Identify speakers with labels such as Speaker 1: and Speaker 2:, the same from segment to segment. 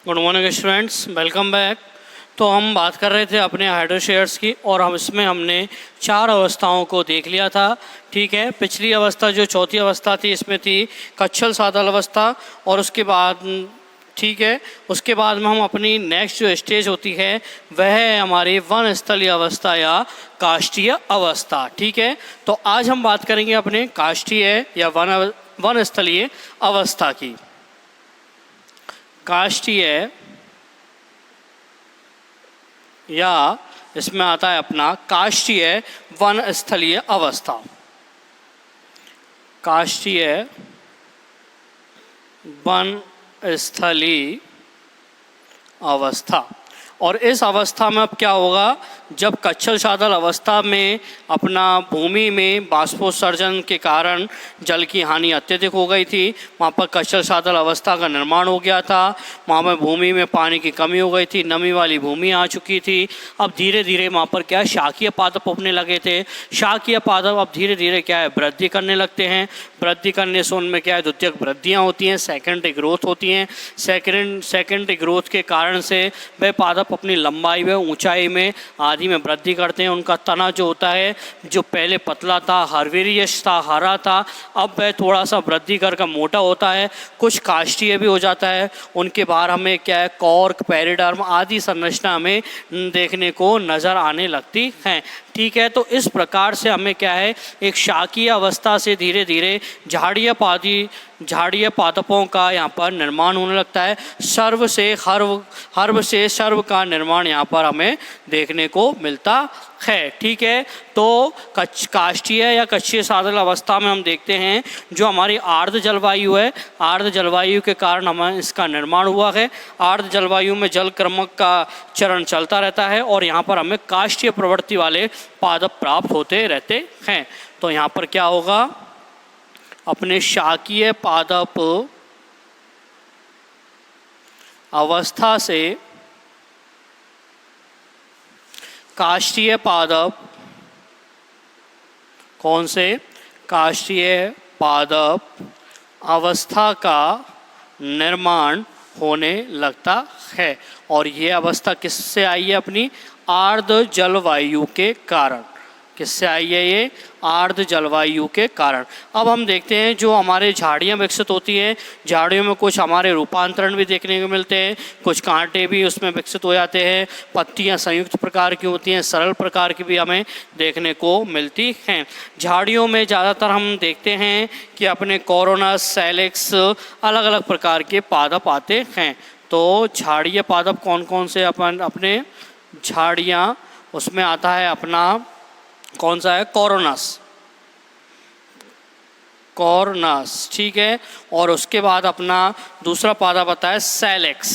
Speaker 1: Good morning students, welcome back. तो हम बात कर रहे थे अपने हाइड्रोशेयर्स की और हमने 4 अवस्थाओं को देख लिया था। ठीक है, पिछली अवस्था जो चौथी अवस्था थी इसमें थी कच्छल सादल अवस्था और उसके बाद ठीक है उसके बाद में हम अपनी नेक्स्ट जो स्टेज होती है वह है हमारी वन स्थलीय अवस्था या काष्ठीय अवस्था। ठीक है, तो आज हम बात करेंगे अपने काष्ठीय या वन स्थलीय अवस्था की। काष्ठीय या इसमें आता है अपना काष्ठीय वन स्थलीय अवस्था। काष्ठीय वन स्थलीय अवस्था। और इस अवस्था में अब क्या होगा, जब कच्छल सादल अवस्था में अपना भूमि में बाष्पोत्सर्जन के कारण जल की हानि अत्यधिक हो गई थी, वहाँ पर कच्छल सादल अवस्था का निर्माण हो गया था। वहाँ पर भूमि में पानी की कमी हो गई थी, नमी वाली भूमि आ चुकी थी। अब धीरे धीरे वहाँ पर क्या है, शाकीय पादप उगने लगे थे। शाकीय पादप अब धीरे धीरे क्या है, वृद्धि करने लगते हैं। वृद्धि करने से उनमें क्या है, द्वितीयक वृद्धियाँ होती हैं, सेकेंडरी ग्रोथ होती हैं। सेकेंडरी ग्रोथ के कारण से वह पादप अपनी लंबाई व ऊंचाई में आदि में वृद्धि करते हैं। उनका तना जो होता है, जो पहले पतला था, हर्वेरियस था, हरा था, अब वह थोड़ा सा वृद्धि कर मोटा होता है। कुछ काष्ठीय भी हो जाता है। उनके बाहर हमें क्या है, कॉर्क, पेरिडर्म आदि संरचना हमें देखने को नज़र आने लगती हैं। ठीक है, तो इस प्रकार से हमें क्या है, एक शाकीय अवस्था से धीरे धीरे झाड़ीय पादपों का यहाँ पर निर्माण होने लगता है। सर्व से हर्व से सर्व का निर्माण यहाँ पर हमें देखने को मिलता है। ठीक है, तो काष्ठीय या कच्छीय सादल अवस्था में हम देखते हैं जो हमारी आर्द्र जलवायु है, आर्द्र जलवायु के कारण हमें इसका निर्माण हुआ है। आर्द्र जलवायु में जल क्रमक का चरण चलता रहता है और यहाँ पर हमें काष्ठीय प्रवृत्ति वाले पादप प्राप्त होते रहते हैं। तो यहाँ पर क्या होगा, अपने शाकीय पादप अवस्था से काष्ठीय पादप, कौन से, काष्ठीय पादप अवस्था का निर्माण होने लगता है। और ये अवस्था किससे आई है, अपनी आर्द्र जलवायु के कारण। किससे आई है, ये आर्द्र जलवायु के कारण। अब हम देखते हैं जो हमारे झाड़ियाँ विकसित होती हैं, झाड़ियों में कुछ हमारे रूपांतरण भी देखने को मिलते हैं, कुछ कांटे भी उसमें विकसित हो जाते हैं। पत्तियाँ संयुक्त प्रकार की होती हैं, सरल प्रकार की भी हमें देखने को मिलती हैं। झाड़ियों में ज़्यादातर हम देखते हैं कि अपने कोरोनस, सैलेक्स अलग अलग प्रकार के पादप आते हैं। तो झाड़ीय पादप कौन कौन से अपने झाड़ियाँ, उसमें आता है अपना कौन सा है, कॉर्नस। ठीक है, और उसके बाद अपना दूसरा पादप आता है सैलेक्स।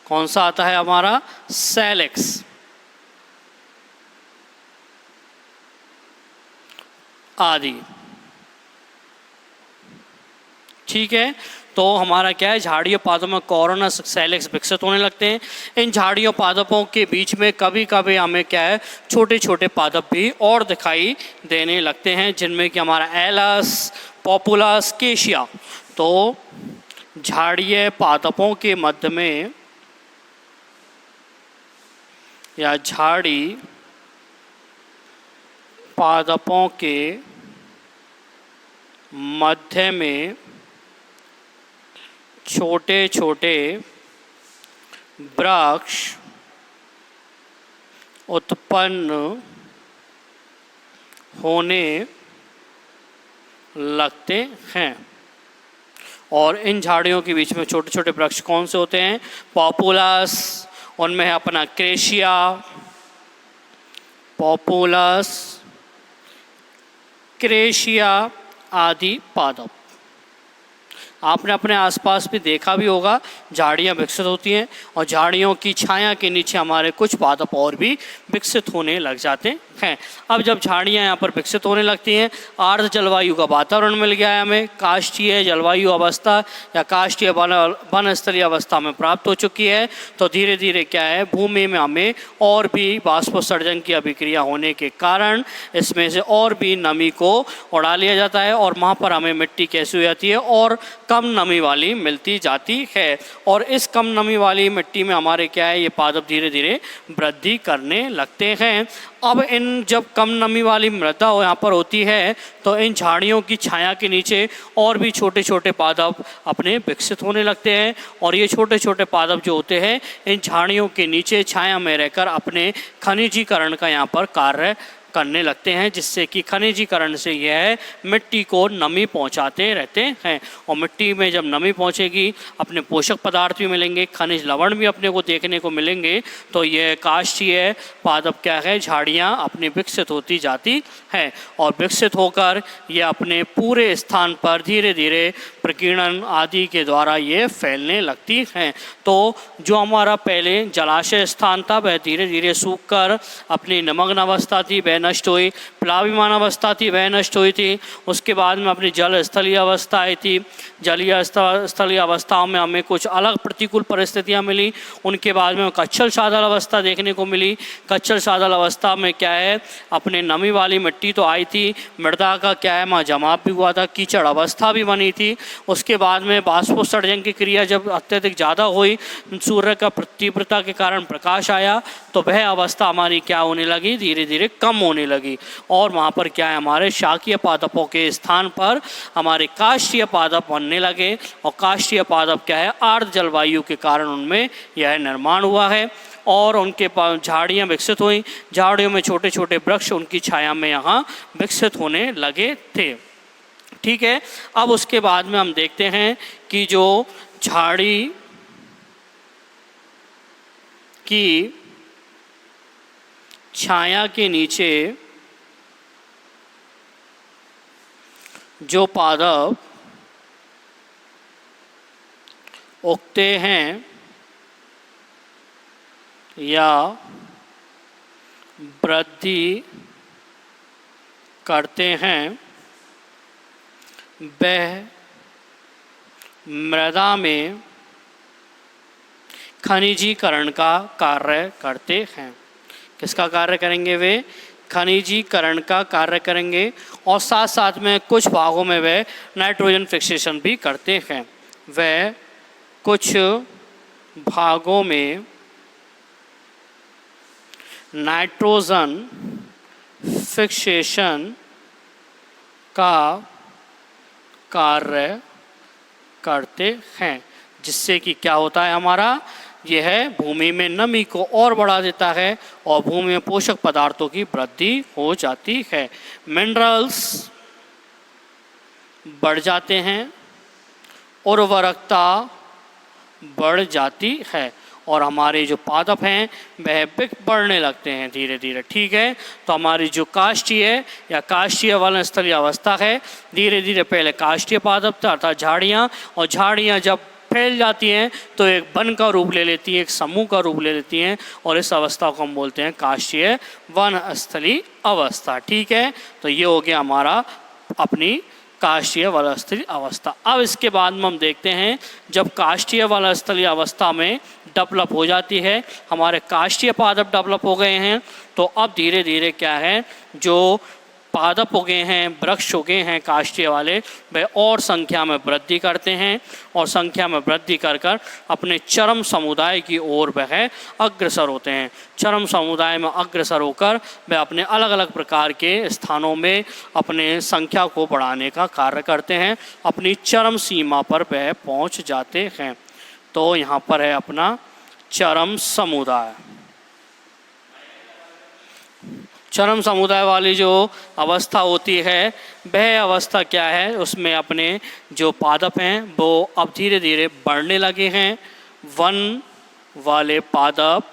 Speaker 1: कौन सा आता है हमारा, सैलेक्स आदि। ठीक है, तो हमारा क्या है, झाड़ियों पादपों में कोरोनस, सैलेक्स विकसित होने लगते हैं। इन झाड़ियों पादपों के बीच में कभी कभी हमें क्या है, छोटे छोटे पादप भी और दिखाई देने लगते हैं, जिनमें कि हमारा एलस, पॉपुलस, केशिया। तो झाड़िय पादपों के मध्य में या झाड़ी पादपों के मध्य में छोटे छोटे वृक्ष उत्पन्न होने लगते हैं। और इन झाड़ियों के बीच में छोटे छोटे वृक्ष कौन से होते हैं, पॉपुलस, उनमें है अपना क्रेशिया, पॉपुलस, क्रेशिया आदि पादप। आपने अपने आसपास भी देखा भी होगा, झाड़ियाँ विकसित होती हैं और झाड़ियों की छाया के नीचे हमारे कुछ पादप और भी विकसित होने लग जाते हैं। अब जब झाड़ियाँ यहाँ पर विकसित होने लगती हैं, आर्द्र जलवायु का वातावरण मिल गया है हमें, काष्ठीय जलवायु अवस्था या काष्ठीय वन स्तरीय अवस्था में प्राप्त हो चुकी है, तो धीरे धीरे क्या है, भूमि में हमें और भी बाष्पोत्सर्जन की अभिक्रिया होने के कारण इसमें से और भी नमी को उड़ा लिया जाता है और वहाँ पर हमें मिट्टी कैसी हो जाती है और कम नमी वाली मिलती जाती है। और इस कम नमी वाली मिट्टी में हमारे क्या है, ये पादप धीरे धीरे वृद्धि करने लगते हैं। अब इन जब कम नमी वाली मृदा यहाँ पर होती है तो इन झाड़ियों की छाया के नीचे और भी छोटे छोटे पादप अपने विकसित होने लगते हैं। और ये छोटे छोटे पादप जो होते हैं इन झाड़ियों के नीचे छाया में रहकर अपने खनिजीकरण का यहाँ पर कार्य करने लगते हैं, जिससे कि खनिजीकरण से यह मिट्टी को नमी पहुंचाते रहते हैं। और मिट्टी में जब नमी पहुंचेगी अपने पोषक पदार्थ भी मिलेंगे, खनिज लवण भी अपने को देखने को मिलेंगे, तो यह काष्ठीय पादप क्या है, झाड़ियां अपनी विकसित होती जाती हैं। और विकसित होकर ये अपने पूरे स्थान पर धीरे धीरे प्रकीर्णन आदि के द्वारा ये फैलने लगती हैं। तो जो हमारा पहले जलाशय स्थान था वह धीरे धीरे सूख कर अपनी निमग्न अवस्था थी वह नष्ट हुई, प्लाविमान अवस्था थी वह नष्ट हुई थी। उसके बाद में अपनी जल स्थलीय अवस्था आई थी, जलीय स्थलीय अवस्थाओं में हमें कुछ अलग प्रतिकूल परिस्थितियां मिली। उनके बाद में कच्छल सादल अवस्था देखने को मिली। कच्छल सादल अवस्था में क्या है, अपने नमी वाली मिट्टी तो आई थी, मृदा का क्या है वहाँ जमाव भी हुआ था, कीचड़ अवस्था भी बनी थी। उसके बाद में बाष्पोत्सर्जन की क्रिया जब अत्यधिक ज़्यादा हुई, सूर्य का तीव्रता के कारण प्रकाश आया, तो वह अवस्था हमारी क्या होने लगी, धीरे धीरे कम होने लगी। और वहाँ पर क्या है, हमारे शाकीय पादपों के स्थान पर हमारे काष्ठीय पादप बनने लगे। और काष्ठीय पादप क्या है, आर्द्र जलवायु के कारण उनमें यह निर्माण हुआ है और उनके झाड़ियाँ विकसित हुई। झाड़ियों में छोटे छोटे वृक्ष उनकी छाया में यहाँ विकसित होने लगे थे। ठीक है, अब उसके बाद में हम देखते हैं कि जो झाड़ी की छाया के नीचे जो पादप उगते हैं या वृद्धि करते हैं वह मृदा में खनिजीकरण का कार्य करते हैं। किसका कार्य करेंगे, वे खनिजीकरण का कार्य करेंगे। और साथ साथ में कुछ भागों में वे नाइट्रोजन फिक्सेशन भी करते हैं। वे कुछ भागों में नाइट्रोजन फिक्सेशन का कार्य करते हैं, जिससे कि क्या होता है, हमारा यह भूमि में नमी को और बढ़ा देता है और भूमि में पोषक पदार्थों की वृद्धि हो जाती है। मिनरल्स बढ़ जाते हैं, उर्वरकता बढ़ जाती है और हमारे जो पादप हैं वह बढ़ने लगते हैं धीरे धीरे। ठीक है, तो हमारी जो काष्ठीय या काष्ठीय वनस्थलीय अवस्था है, धीरे धीरे पहले काष्ठीय पादप था अर्थात झाड़ियाँ, और झाड़ियाँ जब फैल जाती हैं तो एक वन का रूप ले लेती हैं, एक समूह का रूप ले लेती हैं, और इस अवस्था को हम बोलते हैं काष्ठीय वनस्थलीय अवस्था। ठीक है, तो ये हो गया हमारा अपनी काष्ठीय वनस्थलीय अवस्था। अब इसके बाद में हम देखते हैं जब काष्ठीय वनस्थलीय अवस्था में डेवलप हो जाती है, हमारे काष्ठीय पादप डेवलप हो गए हैं, तो अब धीरे धीरे क्या है, जो पादप उगे हैं, वृक्ष उगे हैं काष्ठीय वाले, वह और संख्या में वृद्धि करते हैं और संख्या में वृद्धि कर कर अपने चरम समुदाय की ओर वह अग्रसर होते हैं। चरम समुदाय में अग्रसर होकर वह अपने अलग अलग प्रकार के स्थानों में अपने संख्या को बढ़ाने का कार्य करते हैं, अपनी चरम सीमा पर वह पहुंच जाते हैं। तो यहाँ पर है अपना चरम समुदाय। चरम समुदाय वाली जो अवस्था होती है वह अवस्था क्या है, उसमें अपने जो पादप हैं वो अब धीरे धीरे बढ़ने लगे हैं। वन वाले पादप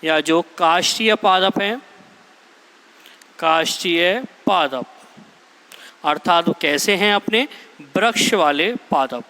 Speaker 1: या जो काष्ठीय पादप हैं, काष्ठीय पादप अर्थात वो कैसे हैं, अपने वृक्ष वाले पादप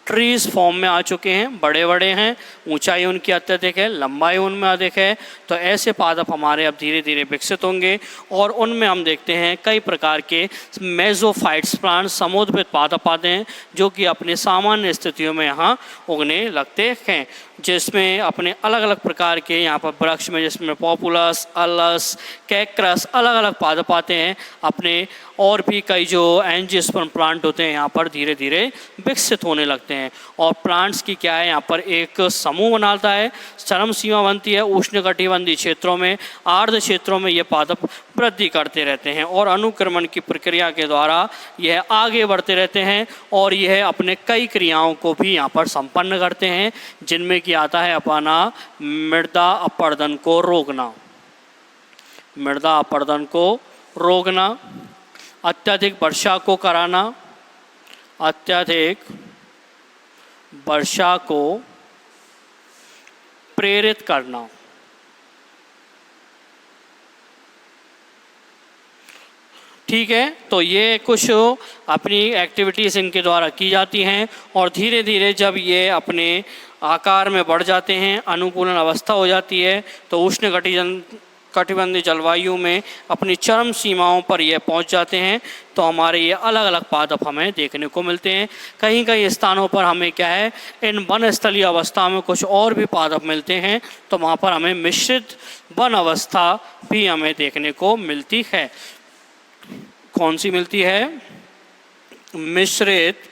Speaker 1: ट्रीज फॉर्म में आ चुके हैं, बड़े बड़े हैं, ऊंचाई उनकी अत्यधिक है, लंबाई उनमें अधिक है। तो ऐसे पादप हमारे अब धीरे धीरे विकसित होंगे और उनमें हम देखते हैं कई प्रकार के मेसोफाइट्स प्लांट समुद्रविद पादप आते हैं जो कि अपने सामान्य स्थितियों में यहाँ उगने लगते हैं, जिसमें अपने अलग अलग प्रकार के यहाँ पर वृक्ष में जिसमें पॉपुलस, अलस, कैक्रस अलग अलग पादप आते हैं अपने, और भी कई जो एंजियोस्पर्म प्लांट होते हैं यहाँ पर धीरे धीरे विकसित होने लगते हैं। और प्लांट्स की क्या है, यहाँ पर एक समूह बनाता है, चरम सीमा बनती है। उष्णकटिबंधीय क्षेत्रों में, आर्द्र क्षेत्रों में ये पादप वृद्धि करते रहते हैं और अनुक्रमण की प्रक्रिया के द्वारा यह आगे बढ़ते रहते हैं और यह अपने कई क्रियाओं को भी यहाँ पर संपन्न करते हैं, जिनमें कि आता है अपना मृदा अपरदन को रोकना, मृदा अपरदन को रोकना, अत्यधिक वर्षा को कराना, अत्यधिक वर्षा को प्रेरित करना, ठीक है। तो ये कुछ अपनी एक्टिविटीज़ इनके द्वारा की जाती हैं और धीरे धीरे जब ये अपने आकार में बढ़ जाते हैं, अनुकूलन अवस्था हो जाती है, तो उष्णकटिबंधीय जलवायु में अपनी चरम सीमाओं पर ये पहुंच जाते हैं। तो हमारे ये अलग अलग पादप हमें देखने को मिलते हैं। कहीं कहीं स्थानों पर हमें क्या है, इन वनस्थलीय अवस्था में कुछ और भी पादप मिलते हैं, तो वहाँ पर हमें मिश्रित वन अवस्था भी हमें देखने को मिलती है। कौन सी मिलती है? मिश्रित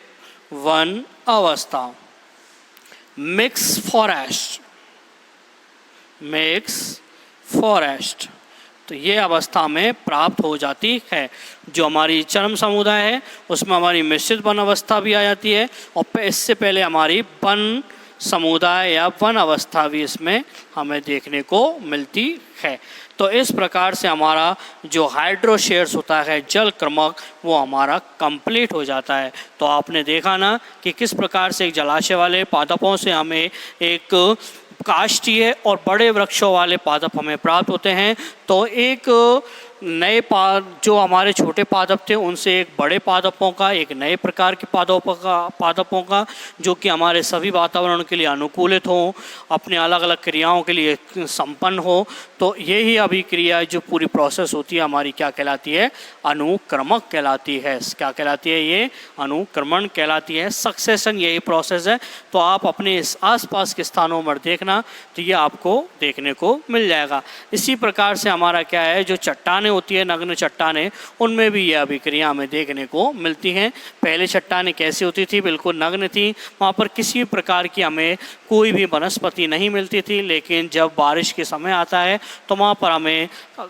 Speaker 1: वन अवस्था, मिक्स फॉरेस्ट, मिक्स फॉरेस्ट। तो ये अवस्था में प्राप्त हो जाती है। जो हमारी चरम समुदाय है उसमें हमारी मिश्रित वन अवस्था भी आ जाती है और इससे पहले हमारी वन समुदाय या वन अवस्था भी इसमें हमें देखने को मिलती है। तो इस प्रकार से हमारा जो हाइड्रोशेयर्स होता है, जल क्रमक, वो हमारा कंप्लीट हो जाता है। तो आपने देखा ना कि किस प्रकार से एक जलाशय वाले पादपों से हमें एक काष्ठीय और बड़े वृक्षों वाले पादप हमें प्राप्त होते हैं। तो एक नए जो हमारे छोटे पादप थे उनसे एक बड़े पादपों का, एक नए प्रकार के पादपों का जो कि हमारे सभी वातावरण के लिए अनुकूलित हो, अपने अलग अलग क्रियाओं के लिए संपन्न हो। तो यही अभिक्रिया जो पूरी प्रोसेस होती है हमारी क्या कहलाती है? अनुक्रमक कहलाती है। क्या कहलाती है? ये अनुक्रमण कहलाती है। सक्सेशन यही प्रोसेस है। तो आप अपने इस आसपास के स्थानों पर देखना तो ये आपको देखने को मिल जाएगा। इसी प्रकार से हमारा क्या है, जो चट्टानें होती है, नग्न चट्टानें, उनमें भी ये अभिक्रिया हमें देखने को मिलती हैं। पहले चट्टानें कैसी होती थी? बिल्कुल नग्न थी, वहाँ पर किसी प्रकार की हमें कोई भी वनस्पति नहीं मिलती थी। लेकिन जब बारिश के समय आता है तो वहाँ पर हमें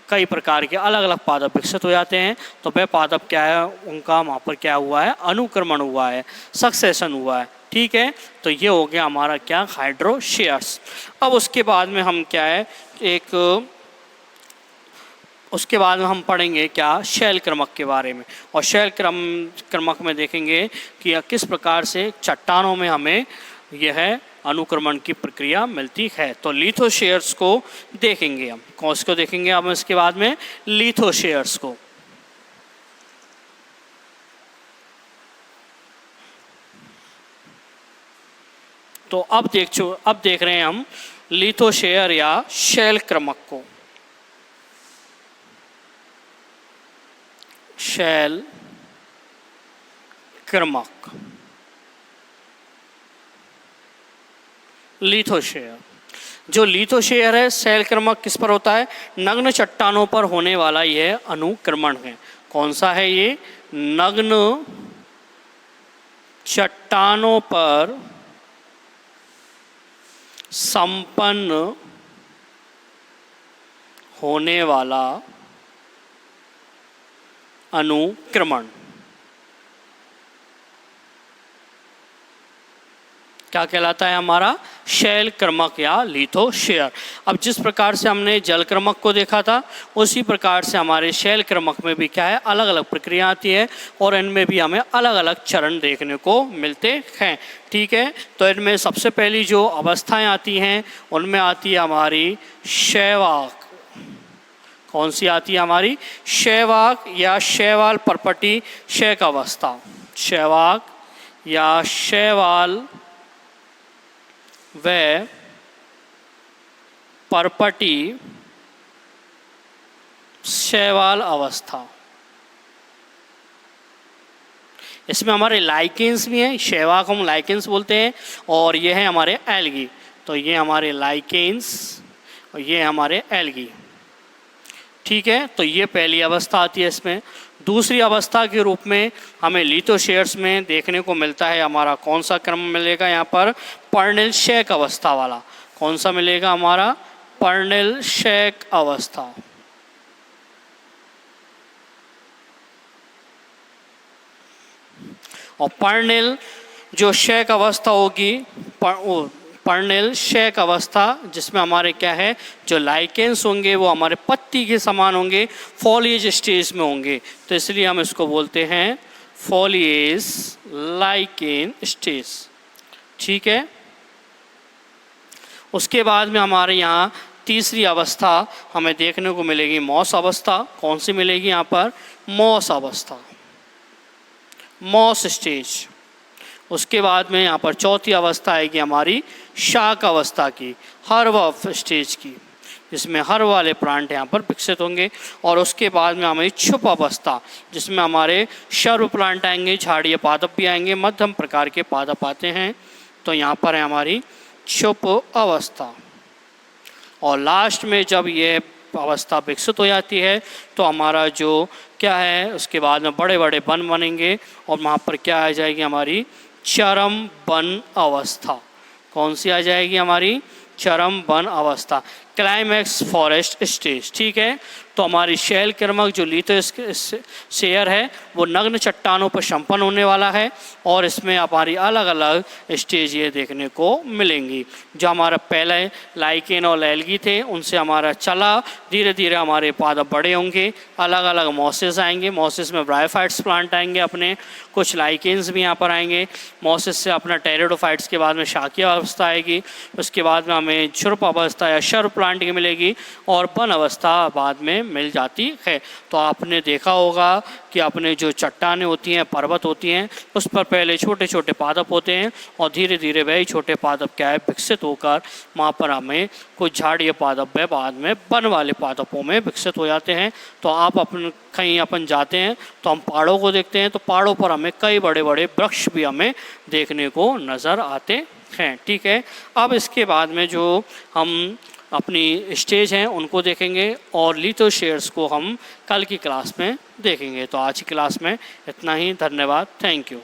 Speaker 1: कई प्रकार के अलग अलग पादप विकसित हो जाते हैं। तो वह पादप क्या है, उनका वहाँ पर क्या हुआ है? अनुक्रमण हुआ है, सक्सेशन हुआ है। ठीक है, तो ये हो गया हमारा क्या? हाइड्रोशेयर्स। अब उसके बाद में हम क्या है, उसके बाद में हम पढ़ेंगे क्या? शैल क्रमक के बारे में। और शैल क्रमक में देखेंगे कि किस प्रकार से चट्टानों में हमें यह अनुक्रमण की प्रक्रिया मिलती है। तो लिथोशेयर्स को देखेंगे हम। कौन को देखेंगे हम इसके बाद में? लिथोशेयर्स को। तो अब देख रहे हैं हम लिथोशेयर या शैल क्रमक को। शैल क्रमक, लिथोशेयर। जो लिथोशेयर है, शैल क्रमक किस पर होता है? नग्न चट्टानों पर होने वाला यह अनुक्रमण है। कौन सा है ये? नग्न चट्टानों पर संपन्न होने वाला अनुक्रमण। क्या कहलाता है? हमारा शैल क्रमक या लिथोशेयर। अब जिस प्रकार से हमने जल क्रमक को देखा था, उसी प्रकार से हमारे शैल क्रमक में भी क्या है, अलग अलग प्रक्रिया आती है और इनमें भी हमें अलग अलग चरण देखने को मिलते हैं। ठीक है, तो इनमें सबसे पहली जो अवस्थाएं आती हैं उनमें आती है हमारी शैवाक। कौन सी आती है? हमारी शैवाक या शैवाल परपटी शैक अवस्था। शैवाक या शैवाल व परपटी शैवाल अवस्था। इसमें हमारे लाइकेंस भी हैं। शैवाक हम लाइकेंस बोलते हैं और ये है हमारे एल्गी। तो ये हमारे लाइकेंस और ये हमारे एल्गी। ठीक है, तो ये पहली अवस्था आती है इसमें। दूसरी अवस्था के रूप में हमें लिथोशेयर्स में देखने को मिलता है हमारा कौन सा क्रम मिलेगा यहाँ पर, पर्नेल शेक अवस्था वाला। कौन सा मिलेगा हमारा, पर्नेल शेक अवस्था। और पर्नेल जो शेक अवस्था होगी, पर्नेल शेक अवस्था, जिसमें हमारे क्या है, जो लाइकेंस होंगे वो हमारे पत्ती के समान होंगे, फॉलिएज स्टेज में होंगे, तो इसलिए हम इसको बोलते हैं फॉलिएज लाइकेन स्टेज। ठीक है। उसके बाद में हमारे यहाँ तीसरी अवस्था हमें देखने को मिलेगी मॉस अवस्था। कौन सी मिलेगी यहाँ पर, मॉस अवस्था, मॉस स्टेज। उसके बाद में यहाँ पर चौथी अवस्था आएगी हमारी शाक अवस्था की, हर्व स्टेज की, जिसमें हर वाले प्लांट यहाँ पर विकसित होंगे। और उसके बाद में हमारी छुप अवस्था, जिसमें हमारे शर्व प्लांट आएंगे, झाड़िये पादप भी आएंगे, मध्यम प्रकार के पादप आते हैं, तो यहाँ पर है हमारी छुप अवस्था। और लास्ट में जब ये अवस्था विकसित हो जाती है तो हमारा जो क्या है, उसके बाद में बड़े बड़े वन बनेंगे और वहाँ पर क्या आ जाएगी हमारी चरम वन अवस्था। कौन सी आ जाएगी हमारी, चरम वन अवस्था, क्लाइमैक्स फॉरेस्ट स्टेज। ठीक है। तो हमारी शैल क्रमक जो लिथोशेयर है वो नग्न चट्टानों पर संपन्न होने वाला है और इसमें हमारी अलग अलग स्टेज ये देखने को मिलेंगी। जो हमारा पहले लाइकेन और एल्गी थे उनसे हमारा चला धीरे धीरे हमारे पादप बड़े होंगे, अलग अलग मॉसेस आएंगे, मॉसेस में ब्रायोफाइट्स प्लांट आएंगे अपने, कुछ लाइकेन्स भी यहाँ पर आएंगे। मॉसेस से अपना टेरिडोफाइट्स के बाद में शाकीय अवस्था आएगी, उसके बाद में हमें छुर्प अवस्था या शर्व प्लांट की मिलेगी और वन अवस्था बाद में मिल जाती है। तो आपने देखा होगा कि अपने जो चट्टानें होती हैं, पर्वत होती हैं, उस पर पहले छोटे छोटे पादप होते हैं और धीरे धीरे वही छोटे पादप क्या है विकसित होकर वहाँ पर हमें कुछ झाड़िये पादप है बाद में वन वाले पादपों में विकसित हो जाते हैं। तो आप कहीं अपन जाते हैं तो हम पहाड़ों को देखते हैं, तो पहाड़ों पर हमें कई बड़े बड़े वृक्ष भी हमें देखने को नज़र आते हैं। ठीक है। अब इसके बाद में जो हम अपनी स्टेज हैं उनको देखेंगे और लिथोशेयर्स को हम कल की क्लास में देखेंगे। तो आज की क्लास में इतना ही। धन्यवाद। Thank you.